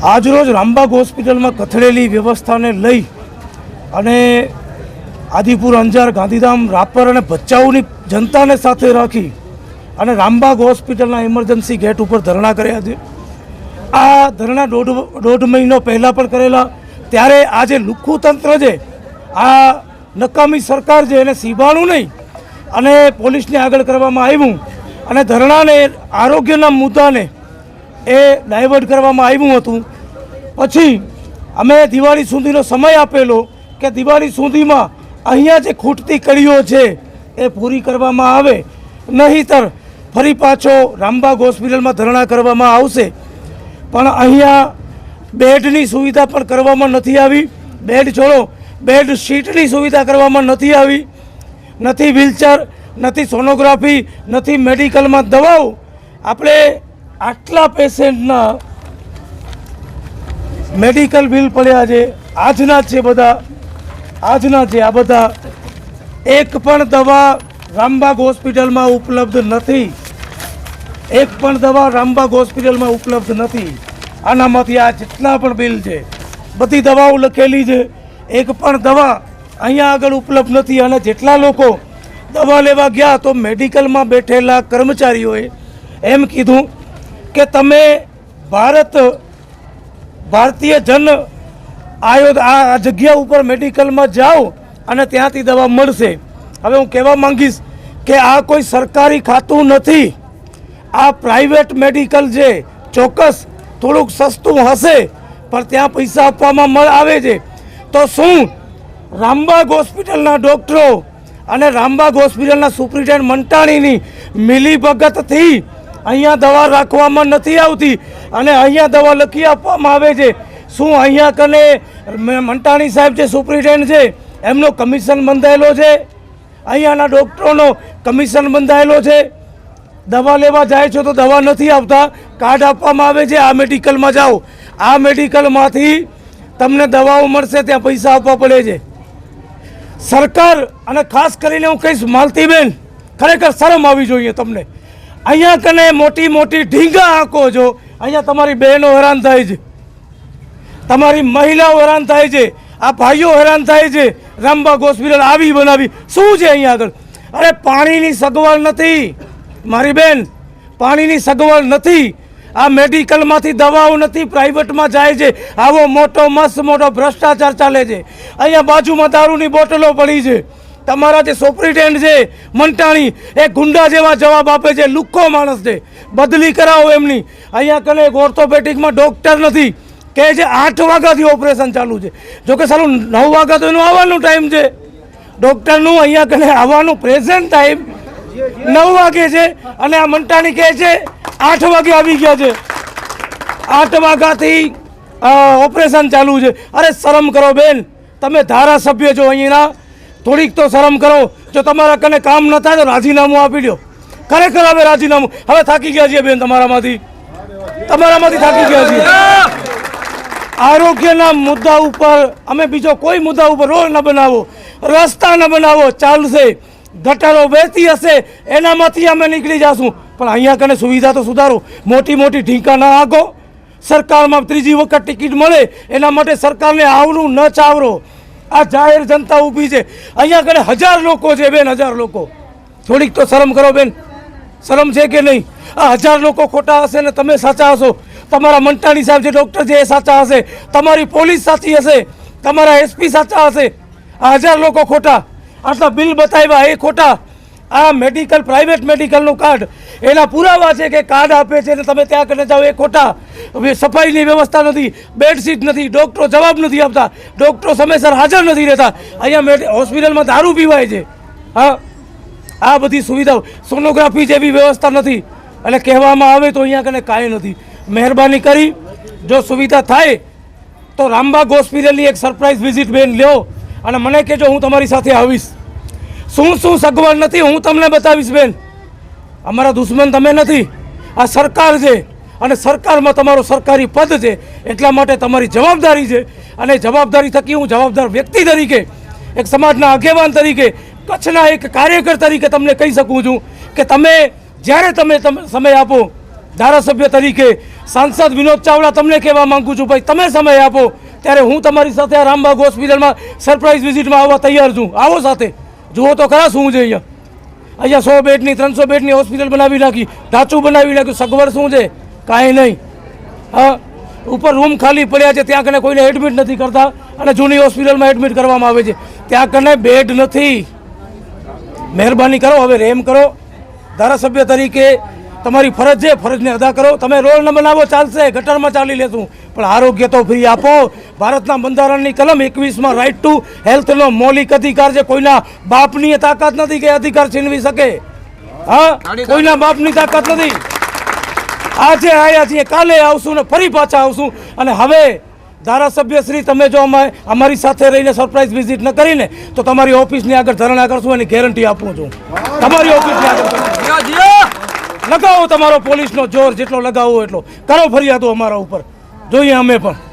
આજરોજ રામબાગ હોસ્પિટલમાં કથળેલી વ્યવસ્થાને લઈ અને આદિપુર, અંજાર, ગાંધીધામ, રાપર અને ભચાઉની જનતાને સાથે રાખી અને રામબાગ હોસ્પિટલના ઇમરજન્સી ગેટ ઉપર ધરણા કર્યા છે. આ ધરણા દોઢ મહિનો પહેલાં પણ કરેલા. ત્યારે આ જે લુખ્ખું તંત્ર છે, આ નકામી સરકાર છે, એને સીબાણું નહીં અને પોલીસને આગળ કરવામાં આવ્યું અને ધરણાને આરોગ્યના મુદ્દાને એ ડાયવર્ટ કરવામાં આવ્યું હતું. પછી અમે દિવાળી સુધીનો સમય આપેલો કે દિવાળી સુધીમાં અહીંયા જે ખૂટતી કડીઓ છે એ પૂરી કરવામાં આવે, નહીંતર ફરી પાછો રામબાગ હોસ્પિટલમાં ધરણા કરવામાં આવશે. પણ અહીંયા બેડની સુવિધા પણ કરવામાં નથી આવી. બેડ છોડો, બેડ શીટની સુવિધા કરવામાં નથી આવી. નથી વ્હીલચેર, નથી સોનોગ્રાફી, નથી મેડિકલમાં દવાઓ. આપણે આટલા પેશન્ટના મેડિકલ બિલ પડ્યા છે, આજના છે બધા, આજના છે આ બધા. એક પણ દવા રામબાગ હોસ્પિટલમાં ઉપલબ્ધ નથી. એક પણ દવા રામબાગ હોસ્પિટલમાં ઉપલબ્ધ નથી. આનામાંથી આ જેટલા પણ બિલ છે, બધી દવાઓ લખેલી છે, એક પણ દવા અહીંયા આગળ ઉપલબ્ધ નથી. અને જેટલા લોકો દવા લેવા ગયા તો મેડિકલમાં બેઠેલા કર્મચારીઓએ એમ કીધું કે તમે ભારતીય જન આ જગ્યા ઉપર મેડિકલમાં જાઓ અને ત્યાંથી દવા મળશે. હવે હું કહેવા માંગીશ કે આ કોઈ સરકારી ખાતું નથી, આ પ્રાઇવેટ મેડિકલ છે. ચોક્કસ થોડુંક સસ્તું હશે પણ ત્યાં પૈસા આપવામાં આવે છે. તો શું રામબાગ હોસ્પિટલના ડૉક્ટરો અને રામબાગ હોસ્પિટલના સુપ્રિન્ટેન્ડન્ટ મંટાણીની મિલીભગતથી અહીંયા દવા રાખવામાં નથી આવતી અને અહીંયા દવા લખી આપવામાં આવે છે? શું અહીંયા કને મંટાણી સાહેબ જે સુપ્રિન્ટેન્ડન્ટ છે એમનો કમિશન બંધાયેલો છે? અહીંયાના ડૉક્ટરોનો કમિશન બંધાયેલો છે? દવા લેવા જાય છો તો દવા નથી આપતા, કાર્ડ આપવામાં આવે છે, આ મેડિકલમાં જાઓ, આ મેડિકલમાંથી તમને દવાઓ મળશે, ત્યાં પૈસા આપવા પડે છે. સરકાર, અને ખાસ કરીને હું કહીશ માલતીબેન, ખરેખર શરમ આવી જોઈએ તમને. અહીંયા કને મોટી મોટી ઢીંગા આંકો છો, અહીંયા તમારી બહેનો હેરાન થાય છે, તમારી મહિલાઓ હેરાન થાય છે, આ ભાઈઓ હેરાન થાય છે. રામબાગ હોસ્પિટલ આવી બનાવી શું છે અહીંયા આગળ? અરે પાણીની સગવડ નથી મારી બેન, પાણીની સગવડ નથી. આ મેડિકલમાંથી દવાઓ નથી, પ્રાઇવેટમાં જાય છે. આવો મોટો મસ્ત મોટો ભ્રષ્ટાચાર ચાલે છે. અહીંયા બાજુમાં દારૂની બોટલો પડી છે. તમારા જે સુપ્રિન્ટેન્ડન્ટ છે મંટાણી, એ ગુંડા જેવા જવાબ આપે છે, લુખ્ખો માણસ છે, બદલી કરાવો એમની. અહીંયા કને એક ઓર્થોપેડિકમાં ડૉક્ટર નથી, કે જે 8 વાગ્યાથી ઓપરેશન ચાલુ છે. જોકે સારું 9 વાગ્યા તો એનું આવવાનું ટાઈમ છે ડૉક્ટરનું, અહીંયા કને આવવાનું પ્રેઝન્ટ ટાઈમ 9 વાગે છે અને આ મંટાણી કહે છે 8 વાગે આવી ગયા છે. 8 વાગ્યાથી ઓપરેશન ચાલુ છે. અરે શરમ કરો બેન, તમે ધારાસભ્ય છો અહીંના, થોડીક તો શરમ કરો. જો તમારા કને કામ ન થાય તો રાજીનામું આપી દો. ખરેખર હવે રાજીનામું, હવે થાકી ગયા છીએ બેન, તમારામાંથી થાકી ગયા છીએ. આરોગ્યના મુદ્દા ઉપર અમે બીજો કોઈ મુદ્દા ઉપર રોડ ન બનાવો, રસ્તા ન બનાવો, ચાલશે. ગટરો વહેતી હશે એનામાંથી અમે નીકળી જઈશું, પણ અહીંયા કને સુવિધા તો સુધારો. મોટી મોટી ઢીંકા ના આગો. સરકારમાં ત્રીજી વખત ટિકિટ મળે એના માટે સરકારને આવરું ન ચાવરો. આ જાહેર જનતા ઊભી છે, અહીંયા કને 1000 લોકો છે બેન, 1000 લોકો. થોડીક તો શરમ કરો બેન, શરમ છે કે નહીં? આ 1000 લોકો ખોટા હશે ને તમે સાચા હશો. તમારા મંટાણી સાહેબ જે ડૉક્ટર છે એ સાચા હશે, તમારી પોલીસ સાચી હશે, તમારા એસપી સાચા હશે. આ 1000 લોકો ખોટા, આટલા બિલ બતાવ્યા એ ખોટા. આ મેડિકલ, પ્રાઇવેટ મેડિકલનું કાર્ડ, એના પુરાવા છે કે કાર્ડ આપે છે ને તમે ત્યાં કરીને જાઓ, એ ખોટા. સફાઈની વ્યવસ્થા નથી, બેડશીટ નથી, ડૉક્ટરો જવાબ નથી આપતા, ડૉક્ટરો સમયસર હાજર નથી રહેતા. અહીંયા હોસ્પિટલમાં દારૂ પીવાય છે. હા, આ બધી સુવિધાઓ, સોનોગ્રાફી જેવી વ્યવસ્થા નથી. એટલે કહેવામાં આવે તો અહીંયા કને કાંઈ નથી. મહેરબાની કરી જો સુવિધા થાય તો રામબાગ હોસ્પિટલની એક સરપ્રાઇઝ વિઝિટ બેન લ્યો અને મને કહેજો, હું તમારી સાથે આવીશ. શું સગવડ નથી હું તમને બતાવીશ બેન. અમારા દુશ્મન તમે નથી, આ સરકાર છે અને સરકારમાં તમારો સરકારી પદ છે, એટલા માટે તમારી જવાબદારી છે. અને જવાબદારી થકી હું જવાબદાર વ્યક્તિ તરીકે, એક સમાજના આગેવાન તરીકે, કચ્છના એક કાર્યકર તરીકે તમને કહી શકું છું કે તમે જ્યારે તમે સમય આપો, ધારાસભ્ય તરીકે, સાંસદ વિનોદ ચાવડા તમને કહેવા માંગુ છું ભાઈ, તમે સમય આપો ત્યારે હું તમારી સાથે આ રામબાગ હોસ્પિટલમાં સરપ્રાઇઝ વિઝિટમાં આવવા તૈયાર છું. આવો સાથે જુઓ તો ખરા શું છે અહીંયા 100 બેડની 300 બેડની હોસ્પિટલ બનાવી નાખી, ઢાંચું બનાવી નાખ્યું, સગવડ શું છે? કાંઈ નહીં. હા, ઉપર રૂમ ખાલી પડ્યા છે, ત્યાં કને કોઈને એડમિટ નથી કરતા અને જૂની હોસ્પિટલમાં એડમિટ કરવામાં આવે છે, ત્યાં કને બેડ નથી. મહેરબાની કરો, હવે રેમ કરો. ધારાસભ્ય તરીકે તમારી ફરજ છે, ફરજને અદા કરો. તમે રોલ ન બનાવો ચાલશે, ગટરમાં ચાલી લેશું, પણ આરોગ્ય તો ફ્રી આપો. ભારતના બંધારણની કલમ 21માં રાઇટ ટુ હેલ્થનો મૌલિક અધિકાર છે. કોઈના બાપની તાકાત નથી કે અધિકાર છીનવી શકે. હા, કોઈના બાપની તાકાત નથી. આજે આવ્યા છીએ, કાલે આવશું ને ફરી પાછા આવશું. અને હવે ધારાસભ્ય શ્રી, તમે જો અમારી સાથે રહીને સરપ્રાઇઝ વિઝિટ ન કરીને તો તમારી ઓફિસની આગળ ધરણા કરશું એની ગેરંટી આપું છું. તમારી ઓફિસની આગળ લગાવો તમારો પોલીસનો જોર, જેટલો લગાવો એટલો કરો. ફરિયાદો અમારા ઉપર જોઈએ અમે પણ.